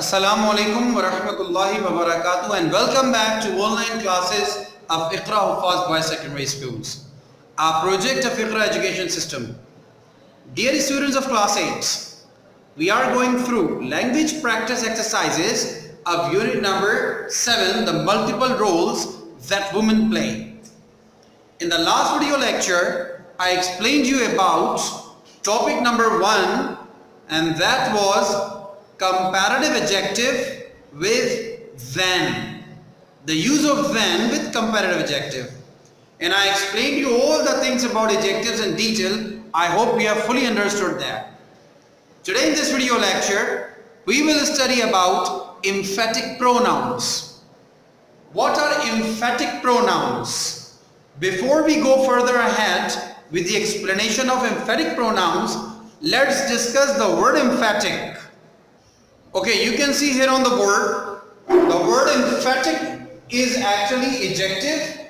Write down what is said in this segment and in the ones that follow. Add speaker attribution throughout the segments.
Speaker 1: Assalamu alaikum wa rahmatullahi wa barakatuh and welcome back to online classes of Iqra Huffaz Boys Secondary Schools, our project of Iqra Education System. Dear students of class 8, we are going through language practice exercises of unit number 7, the multiple roles that women play. In the last video lecture, I explained you about topic number 1, and that was comparative adjective with than. The use of than with comparative adjective. And I explained you all the things about adjectives in detail. I hope you have fully understood that. Today in this video lecture, we will study about emphatic pronouns. What are emphatic pronouns? Before we go further ahead with the explanation of emphatic pronouns, let's discuss the word emphatic. Okay, you can see here on the board, the word emphatic is actually adjective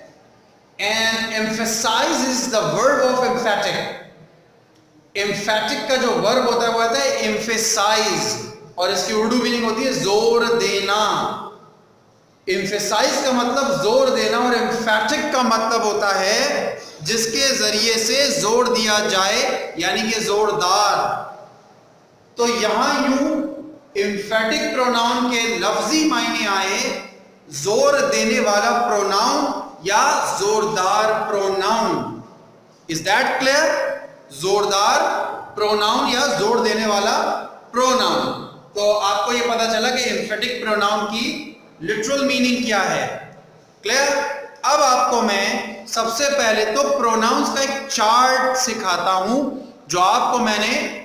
Speaker 1: and emphasizes the verb of emphatic. Emphatic का जो verb होता है वो होता है emphasize और इसकी Urdu meaning होती है जोर देना. emphasize का मतलब जोर देना और emphatic का मतलब होता है जिसके जरिए से जोर दिया जाए, यानी कि जोरदार. तो यहां यूं emphatic प्रोनाउन के लफ्जी मायने आए जोर देने वाला प्रोनाउन या जोरदार प्रोनाउन. Is that clear? जोरदार प्रोनाउन या जोर देने वाला प्रोनाउन. तो आपको ये पता चला कि emphatic प्रोनाउन की लिटरल मीनिंग क्या है. क्लियर? अब आपको मैं सबसे पहले तो प्रोनाउंस का एक चार्ट सिखाता हूं जो आपको मैंने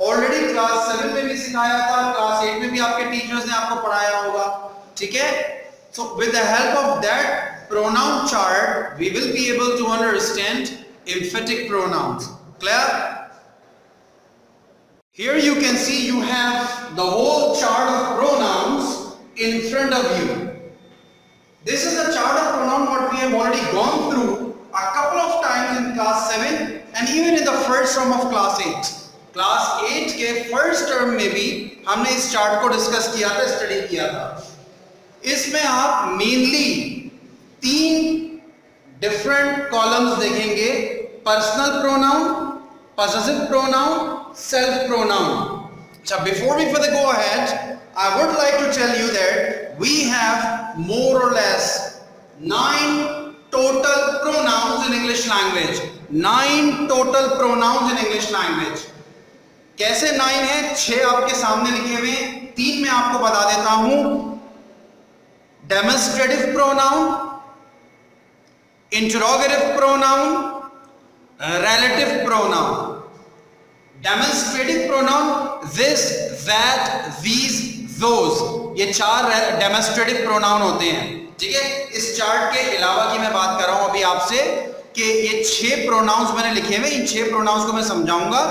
Speaker 1: ऑलरेडी क्लास 7 में भी सिखाया था, क्लास 8 में भी आपके टीचर्स ने आपको पढ़ाया होगा. ठीक है? So with the help of that pronoun chart we will be able to understand emphatic pronouns. Clear? Here you can see you have the whole chart of pronouns in front of you. This is the chart of pronoun what we have already gone through a couple of times in class 7 and even in the first term of class 8. Class 8 के first term में भी हमने इस chart को discuss किया था, study किया था. इसमें आप मेनली 3 डिफरेंट कॉलम्स देखेंगे: personal pronoun, possessive pronoun, self pronoun. अच्छा, before we further go ahead, I would like to tell you that we have more or less 9 total pronouns in English language. 9 total pronouns in English language. कैसे 9 है? 6 आपके सामने लिखे हुए, 3 मैं आपको बता देता हूं. Demonstrative pronoun, interrogative pronoun, relative pronoun. Demonstrative pronoun this, that, these, those, ये 4 डेमोन्स्ट्रेटिव प्रोनाउन होते हैं. ठीक है? इस चार्ट के अलावा की मैं बात कर रहा हूं अभी आपसे कि ये 6 प्रोनाउंस मैंने लिखे हुए, इन 6 प्रोनाउंस को मैं समझाऊंगा.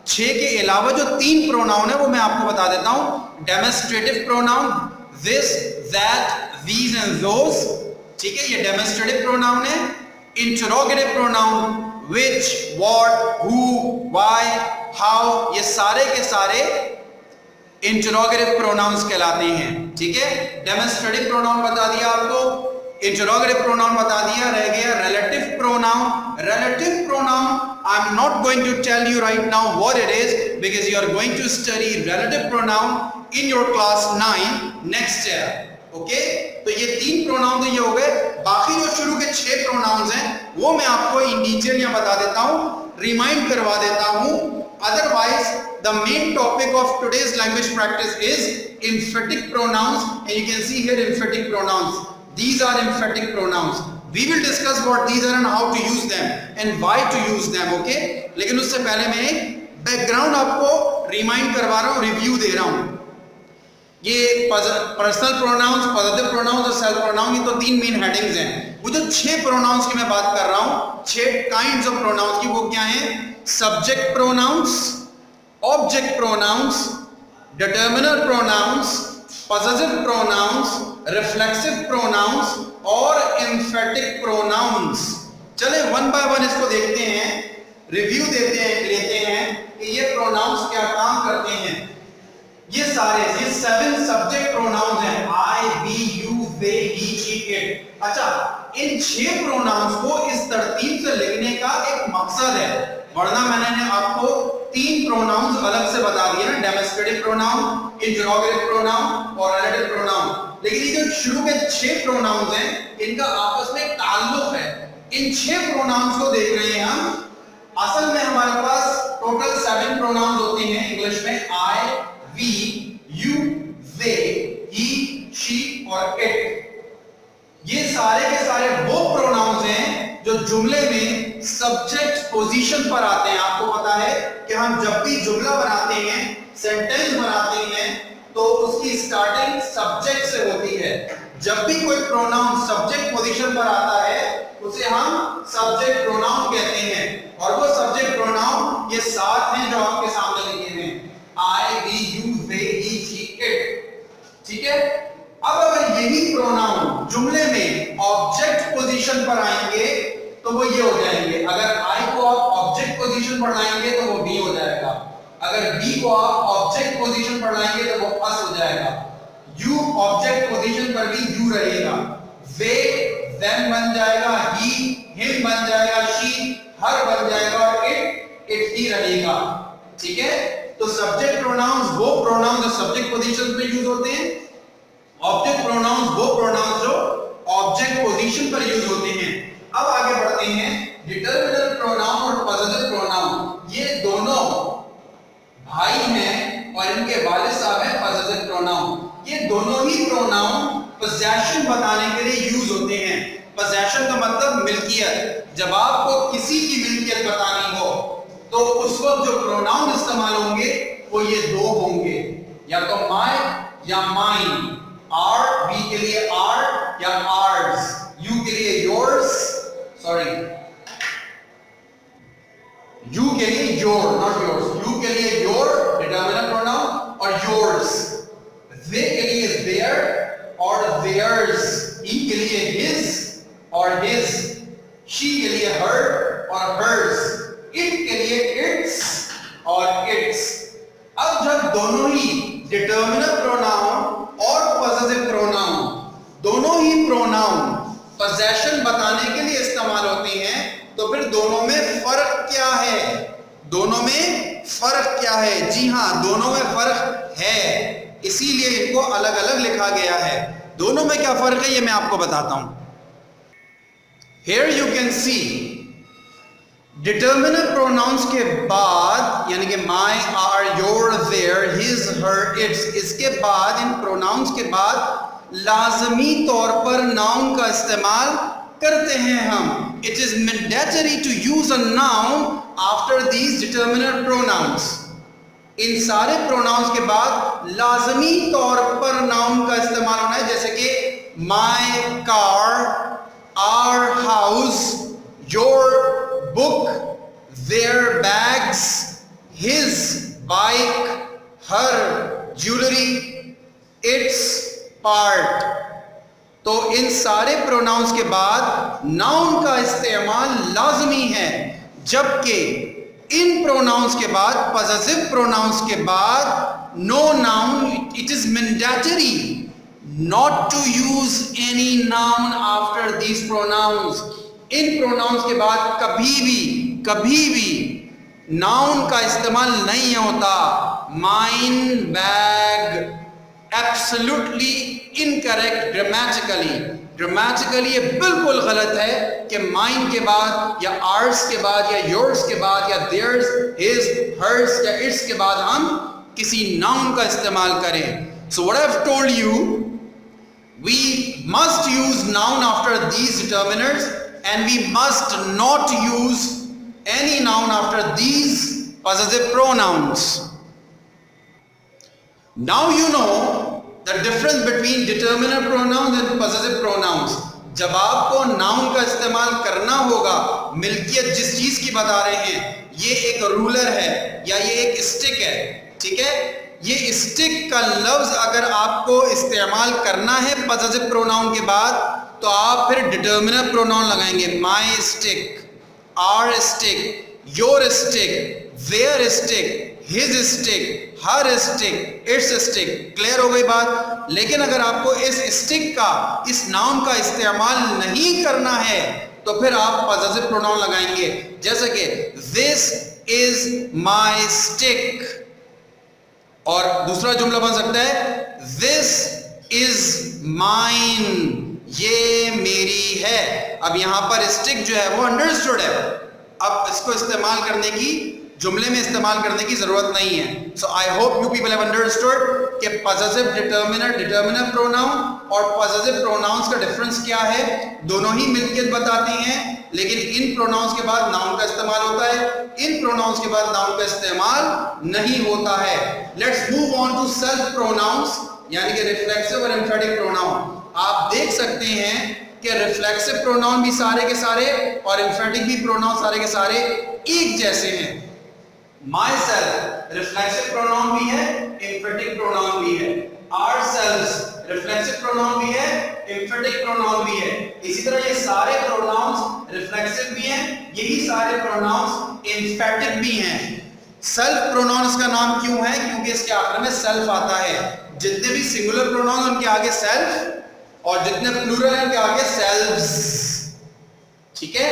Speaker 1: 6 के अलावा जो 3 प्रोनाउन है वो मैं आपको बता देता हूं. Demonstrative pronoun this, that, these and those. ठीक है? ये डेमोन्स्ट्रेटिव प्रोनाउन है. Interrogative pronoun which, what, who, why, how, ये सारे के सारे इंटरोगेटिव प्रोनाउंस कहलाते हैं. ठीक है? डेमोन्स्ट्रेटिव प्रोनाउन बता दिया आपको, इंटरोगेटिव प्रोनाउन बता दिया, रह गया relative pronoun. Relative pronoun I am not going to tell you right now what it is because you are going to study relative pronoun in your class 9 next year. Okay? तो ये 3 pronoun तो ये हो गए. बाकी जो शुरू के 6 प्रोनाउंस हैं वो मैं आपको इन डिटेल यहाँ बता देता हूँ, रिमाइंड करवा देता हूँ. Otherwise, the main topic of today's language practice is emphatic pronouns, and you can see here emphatic pronouns. These are emphatic pronouns. We will discuss what these are and how to use them and why to use them. Okay? लेकिन उससे पहले मैं एक background आपको remind करवा रहा हूँ, review दे रहा हूँ. ये पर्सनल प्रोनाउंस, पॉजिटिव प्रोनाउंस और सेल्फ प्रोनाउन, ये तो 3 मेन हेडिंग्स हैं. वो जो 6 प्रोनाउंस की मैं बात कर रहा हूँ, 6 काइंड्स ऑफ प्रोनाउंस की, वो क्या हैं? Subject pronouns, object pronouns, determiner pronouns, possessive pronouns, reflexive pronouns और एम्फेटिक प्रोनाउंस. चले वन बाय वन इसको देखते हैं, रिव्यू लेते हैं कि ये प्रोनाउंस क्या काम करते हैं. ये सारे 7 सब्जेक्ट अच्छा, इन 6 प्रोनाउंस को इस तरतीब से लिखने का एक मकसद है, वरना मैंने आपको 3 प्रोनाउंस अलग से बता दिए ना, डेमोस्ट्रेटिव प्रोनाउन, इंटरोगेटिव प्रोनाउन और रिलेटिव प्रोनाउन, लेकिन ये जो शुरू के 6 प्रोनाउंस हैं इनका आपस में ताल्लुक है। इन 6 प्रोनाउंस को देख रहे हैं हम। असल में हमारे पास टोटल 7 प्रोनाउंस होते हैं इंग्लिश में, I, we, you, they, he, she और इट। ये सारे के सारे वो प्रोनाउंस हैं जो जुमले में सब्जेक्ट पोजीशन पर आते हैं। आपको पता है कि हम जब भी जुमला बनाते हैं, सेंटेंस बनाते हैं, तो उसकी स्टार्टिंग सब्जेक्ट से होती है। जब भी कोई प्रोनाउन सब्जेक्ट पोजीशन पर आता है उसे हम सब्जेक्ट प्रोनाउन कहते हैं, और वो सब्जेक्ट प्रोनाउन ये 7 हैं जो आपके सामने लिखे हैं, I, we, you, they, he, she, it. ठीक है, अब अगर यही प्रोनाउन जुमले में ऑब्जेक्ट पोजीशन पर आएंगे तो वो ये हो जाएंगे। अगर आई को आप ऑब्जेक्ट पोजीशन पर लाएंगे तो वो बी हो जाएगा, अगर बी को आप ऑब्जेक्ट पोजीशन पर लाएंगे तो वो अस हो जाएगा, यू ऑब्जेक्ट पोजीशन पर भी यू रहेगा, वे देम बन जाएगा, ही हिम बन जाएगा, शी हर बन जाएगा, और इट ही रहेगा। ठीक है, तो सब्जेक्ट प्रोनाउंस वो प्रोनाउंस जो सब्जेक्ट पोजीशन पे यूज होते हैं, ऑब्जेक्ट प्रोनाउंस वो प्रोनाउंस जो ऑब्जेक्ट पोजीशन पर यूज होते हैं। अब आगे बढ़ते हैं, डिटरमिनर प्रोनाउन और पॉजिटिव प्रोनाउन, ये दोनों भाई हैं और इनके वालिद साहब हैं पॉजिटिव प्रोनाउन। ये दोनों ही प्रोनाउन पोजेशन बताने के लिए यूज होते हैं। पोजेशन का मतलब मिल्कियत। जब आपको किसी की मिल्कियत बतानी हो तो उस वक्त जो प्रोनाउन इस्तेमाल होंगे वो ये 2 होंगे, या तो माय या माइन। आर, वी के लिए आर या आर्स, यू के लिए योर्स, सॉरी यू के लिए योर, नॉट योर्स, यू के लिए योर डिटरमिनर प्रोनाउन और योर्स, दे के लिए देयर और देयर्स, ही के लिए हिज और हिज, शी के लिए हर और हर्स, इट के लिए इट्स और इट्स। अब जब दोनों ही डिटरमिनर प्रोनाउन और पॉजिटिव प्रोनाउन, दोनों ही प्रोनाउन पोजेशन बताने के लिए इस्तेमाल होते हैं, तो फिर दोनों में फर्क क्या है? दोनों में फर्क क्या है? जी हां, दोनों में फर्क है, इसीलिए इनको अलग अलग लिखा गया है। दोनों में क्या फर्क है ये मैं आपको बताता हूं। Here you can see determiner pronouns के बाद, यानी कि my, our, your, their, his, her, its, इसके बाद, इन प्रोनाउंस के बाद लाजमी तौर पर नाउन का इस्तेमाल करते हैं हम। It is mandatory to use a noun after these determiner pronouns. इन सारे प्रोनाउंस के बाद लाजमी तौर पर नाउन का इस्तेमाल होना है, जैसे कि my car, our house, your book, their bags, his bike, her jewelry, its part। तो इन सारे प्रोनाउंस के बाद नाउन का इस्तेमाल लाजमी है, जबकि इन प्रोनाउंस के बाद, पॉजिटिव प्रोनाउंस के बाद, no noun, it is mandatory not to use any noun after these pronouns। इन प्रोनाउंस के बाद कभी भी नाउन का इस्तेमाल नहीं होता। Mine, bag, absolutely incorrect grammatically ये बिल्कुल गलत है कि माइन के बाद या आर्स के बाद या योर्स के बाद या देयर्स, हिज, हर्स या इट्स के बाद हम किसी नाउन का इस्तेमाल करें। So what I have told you, we must use noun after these determiners and we must not use any noun after these possessive pronouns. Now you know the difference between determiner pronouns and possessive pronouns। जब आपको noun का इस्तेमाल करना होगा, मिल्कियत जिस चीज की बता रहे हैं, ये एक रूलर है या ये एक स्टिक है, ठीक है, ये स्टिक का लफ्ज अगर आपको इस्तेमाल करना है पॉजिटिव प्रोनाउन के बाद, तो आप फिर डिटरमिनर प्रोनाउन लगाएंगे। My stick, our stick, your stick, their stick, his stick, her stick, its stick. Clear हो गई बात। लेकिन अगर आपको इस स्टिक का, इस नाउन का इस्तेमाल नहीं करना है तो फिर आप पॉसेसिव प्रोनाउन लगाएंगे, जैसे कि दिस इज माई स्टिक। और दूसरा जुमला बन सकता है दिस इज माइन, ये मेरी है। अब यहां पर स्टिक जो है वो अंडरस्टूड है, अब इसको इस्तेमाल करने की, जुमले में इस्तेमाल करने की जरूरत नहीं है। So I hope you people have understood कि पॉसेसिव डिटर्मिनर, डिटर्मिनर प्रोनाउन और पॉसेसिव प्रोनाउंस का डिफरेंस क्या है। दोनों ही मिलकर बताते हैं, लेकिन इन प्रोनाउंस के बाद नाउन का इस्तेमाल होता है, इन प्रोनाउंस के बाद नाउन का इस्तेमाल नहीं होता है। Let's move on to self pronouns, यानी कि रिफ्लेक्सिव और एम्फेटिक प्रोनाउन। आप देख सकते हैं कि रिफ्लेक्सिव प्रोनाउन भी सारे के सारे और एम्फेटिक भी प्रोनाउन सारे के सारे एक जैसे हैं। माई सेल्फ रिफ्लेक्सिव प्रोनाउन भी है, एम्फेटिक प्रोनाउन भी है। आवरसेल्व्स रिफ्लेक्सिव प्रोनाउन भी है, एम्फेटिक प्रोनाउन भी है। इसी तरह ये सारे प्रोनाउंस रिफ्लेक्सिव भी हैं, यही सारे प्रोनाउंस एम्फेटिक भी हैं। सेल्फ प्रोनाउंस का नाम क्यों है? क्योंकि इसके आखिर में सेल्फ आता है। जितने भी सिंगुलर प्रोनाउन उनके आगे सेल्फ, और जितने प्लूरल हैं उनके आगे सेल्व्स। ठीक है,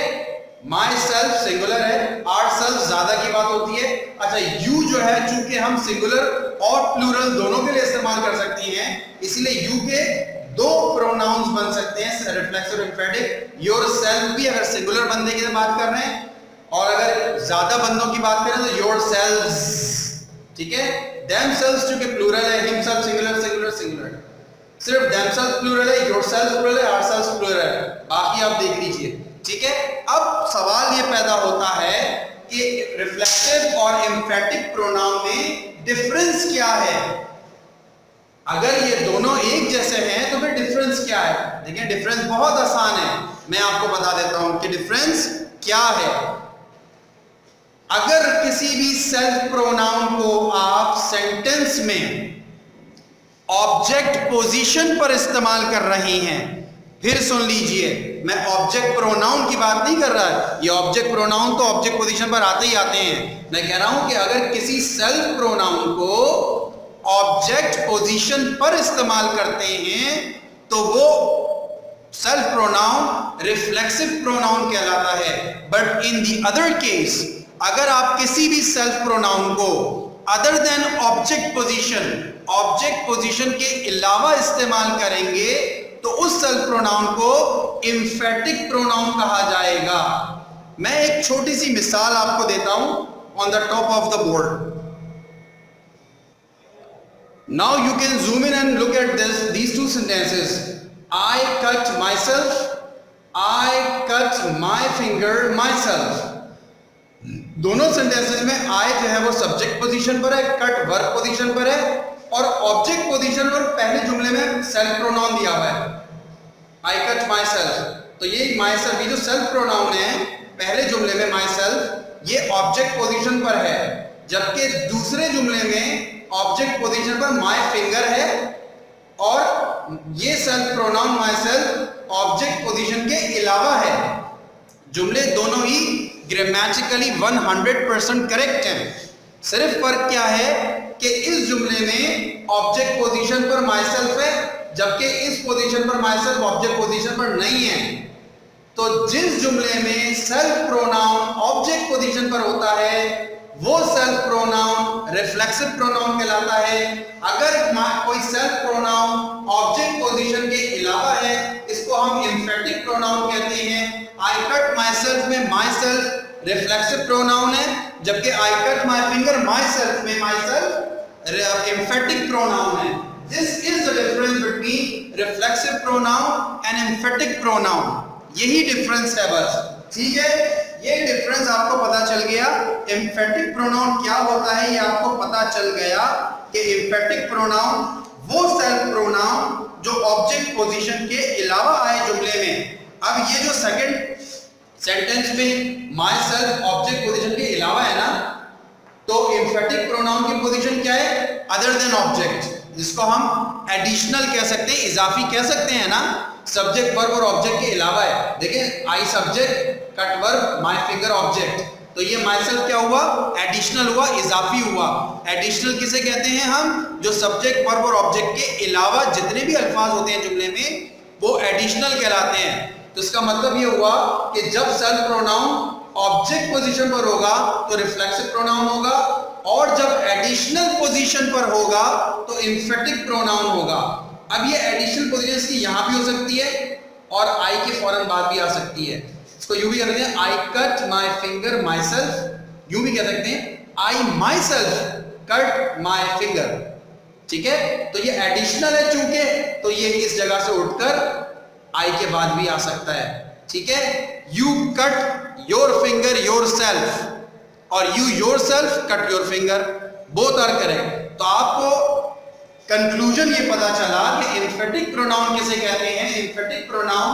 Speaker 1: माई सेल्फ सिंगुलर है, आवर सेल्फ ज्यादा की बात होती है। अच्छा, यू जो है, चूंकि हम सिंगुलर और प्लूरल दोनों के लिए इस्तेमाल कर सकती हैं, इसलिए यू के दो प्रोनाउंस बन सकते हैं, रिफ्लेक्सिव और एम्फेटिक। योर सेल्फ भी अगर सिंगुलर बंदे की बात कर रहे हैं, और अगर ज्यादा बंदों की बात करें तो योर सेल्व्स। ठीक है, देमसेल्व्स चूंकि प्लूरल है, हिमसेल्फ सिंगुलर, सिंगुलर सिंगुलर। सिर्फ देमसेल्फ प्लूरल है, योरसेल्फ प्लूरल है, आवरसेल्व्स प्लूरल है, बाकी आप देख लीजिए। ठीक है, अब सवाल ये पैदा होता है कि रिफ्लेक्सिव और एम्फेटिक प्रोनाउन में डिफरेंस क्या है। अगर ये दोनों एक जैसे हैं तो फिर डिफरेंस क्या है? देखिए, डिफरेंस बहुत आसान है, मैं आपको बता देता हूं कि डिफरेंस क्या है। अगर किसी भी सेल्फ प्रोनाउन को आप सेंटेंस में ऑब्जेक्ट पोजीशन पर इस्तेमाल कर रही हैं, फिर सुन लीजिए, मैं ऑब्जेक्ट प्रोनाउन की बात नहीं कर रहा। ये ऑब्जेक्ट प्रोनाउन तो ऑब्जेक्ट पोजीशन पर आते ही आते हैं। मैं कह रहा हूं कि अगर किसी सेल्फ प्रोनाउन को ऑब्जेक्ट पोजीशन पर इस्तेमाल करते हैं तो वो सेल्फ प्रोनाउन रिफ्लेक्सिव प्रोनाउन कहलाता है। But in the other case, अगर आप किसी भी सेल्फ प्रोनाउन को अदर देन ऑब्जेक्ट पोजीशन के अलावा इस्तेमाल करेंगे तो उस सेल्फ प्रोनाउन को एम्फेटिक प्रोनाउन कहा जाएगा। मैं एक छोटी सी मिसाल आपको देता हूं on the top of the board. Now you can zoom in and look at these two sentences. I cut myself, I cut my finger myself. दोनों सेंटेंसेस में I जो है वो सब्जेक्ट पोजीशन पर है, कट वर्ब पोजीशन पर है, और ऑब्जेक्ट पोजीशन पर पहले जुमले में सेल्फ प्रोनाउन दिया हुआ है, I cut myself। तो ये myself, ये जो सेल्फ प्रोनाउन है पहले जुमले में myself, ये ऑब्जेक्ट पोजीशन पर है, जबकि दूसरे जुमले में ऑब्जेक्ट पोजीशन पर my finger है, और ये self pronoun myself object position के अलावा है। जुमले दोनों ही ग्रामेटिकली 100% करेक्ट हैं। सिर्फ फर्क क्या है कि इस जुमले में ऑब्जेक्ट पोजीशन पर myself है, जबकि इस पोजीशन पर myself ऑब्जेक्ट पोजीशन पर नहीं है। तो जिस जुमले में सेल्फ प्रोनाउन ऑब्जेक्ट पोजीशन पर होता है वो सेल्फ प्रोनाउन रिफ्लेक्सिव प्रोनाउन कहलाता है। अगर कोई सेल्फ प्रोनाउन ऑब्जेक्ट पोजीशन के अलावा है, इसको हम एम्फेटिक प्रोनाउन कहते हैं। आई कट माई सेल्फ में माई सेल्फ रिफ्लेक्सिव प्रोनाउन है, जबकि आई cut my finger my self में माई सेल्फ एम्फेटिक प्रोनाउन है। This is the difference between reflexive pronoun and emphatic pronoun. यही डिफरेंस है बस। ठीक है, ये डिफरेंस आपको पता चल गया। एम्फेटिक प्रोनाउन क्या होता है ये आपको पता चल गया कि एम्फेटिक प्रोनाउन वो सेल्फ प्रोनाउन जो ऑब्जेक्ट पोजीशन के अलावा आए जुमले में। अब ये जो सेकंड सेंटेंस में माई सेल्फ ऑब्जेक्ट पोजीशन के अलावा है ना, तो एम्फेटिक प्रोनाउन की पोजीशन क्या है? अदर देन ऑब्जेक्ट, जिसको हम एडिशनल कह सकते हैं, इजाफी कह सकते हैं ना। सब्जेक्ट वर्ब और ऑब्जेक्ट के अलावा है। देखिए, I subject, cut verb, my finger object. तो ये माई सेल्फ क्या हुआ, एडिशनल हुआ, इजाफी हुआ। एडिशनल किसे कहते हैं हम, जो सब्जेक्ट वर्ब और ऑब्जेक्ट के अलावा जितने भी अल्फाज होते हैं जुमले में वो एडिशनल कहलाते हैं। तो इसका मतलब ये हुआ कि जब सेल्फ प्रोनाउन ऑब्जेक्ट पोजीशन पर होगा तो रिफ्लेक्सिव प्रोनाउन होगा, और जब एडिशनल पोजीशन पर होगा तो एम्फेटिक प्रोनाउन होगा। अब ये एडिशनल पोजीशन इसकी यहां भी हो सकती है और आई के फौरन बाद भी आ सकती है। इसको यूं भी कह सकते हैं, I cut my finger myself. यूं भी कह सकते हैं, I myself cut my finger. ठीक है, तो ये एडिशनल है चूंकि, तो ये इस जगह से उठकर आई के बाद भी आ सकता है। ठीक है, you cut your finger yourself और you yourself cut your finger, both are correct. तो आपको कंक्लूजन ये पता चला कि एम्फेटिक प्रोनाउन किसे कहते हैं। एम्फेटिक प्रोनाउन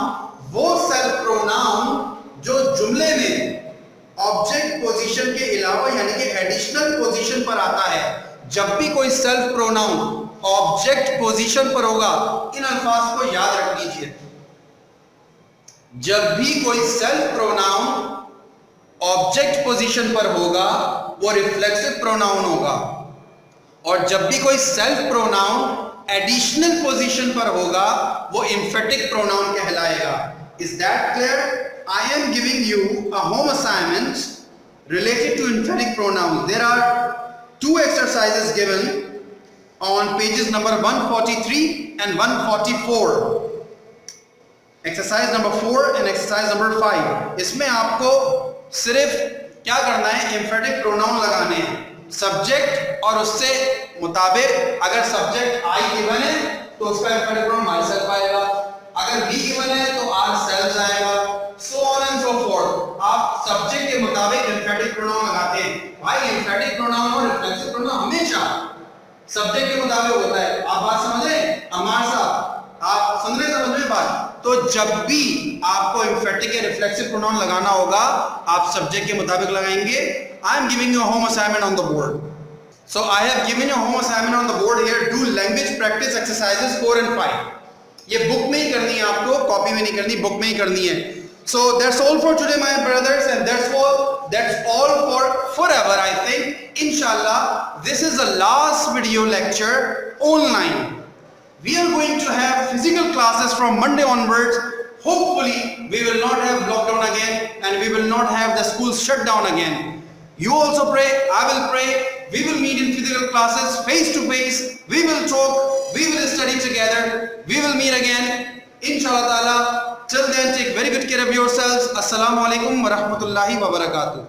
Speaker 1: वो सेल्फ प्रोनाउन जो जुमले में ऑब्जेक्ट पोजीशन के अलावा यानी कि एडिशनल पोजीशन पर आता है। जब भी कोई सेल्फ प्रोनाउन ऑब्जेक्ट पोजीशन पर होगा, इन अल्फाज को याद रख लीजिए, जब भी कोई सेल्फ प्रोनाउन ऑब्जेक्ट पोजीशन पर होगा वो रिफ्लेक्सिव प्रोनाउन होगा, और जब भी कोई सेल्फ प्रोनाउन एडिशनल पोजीशन पर होगा वो एम्फेटिक प्रोनाउन कहलाएगा। Is that clear? I am giving you a home assignment related to emphatic pronouns. There are two exercises given on pages number 143 and 144. Exercise number 4 and exercise number 5. इसमें आपको सिर्फ क्या करना है, emphatic pronoun लगाने हैं, subject और उससे मुताबिक। अगर सब्जेक्ट I गिवन है तो उसका emphatic pronoun myself आएगा, अगर B गिवन है तो ourselves आएगा, so on and so forth। आप सब्जेक्ट के मुताबिक emphatic pronoun लगाते हैं। भाई emphatic pronoun और reflexive pronoun हमेशा सब्जेक्ट के मुताबिक होता है। आप बात समझ रहे हैं अमार साहब, आप समझ रहे बात? तो जब भी आपको emphatic या reflexive pronoun लगाना होगा आप सब्जेक्ट के मुताबिक लगाएंगे। I am giving you a home assignment on the board. So I have given you a home assignment on the board here. Do language practice exercises 4 and 5. ये book में ही करनी है आपको, कॉपी में नहीं करनी, बुक में ही करनी है। So that's all for today, my brothers, and that's all for forever, I think. Inshallah, this is the last video lecture online. We are going to have physical classes from Monday onwards. Hopefully, we will not have lockdown again, and we will not have the schools shut down again. You also pray, I will pray. We will meet in physical classes, face to face. We will talk, we will study together. We will meet again, inshallah ta'ala. Till then, take very good care of yourselves. Assalamu alaikum wa rahmatullahi wa barakatuh.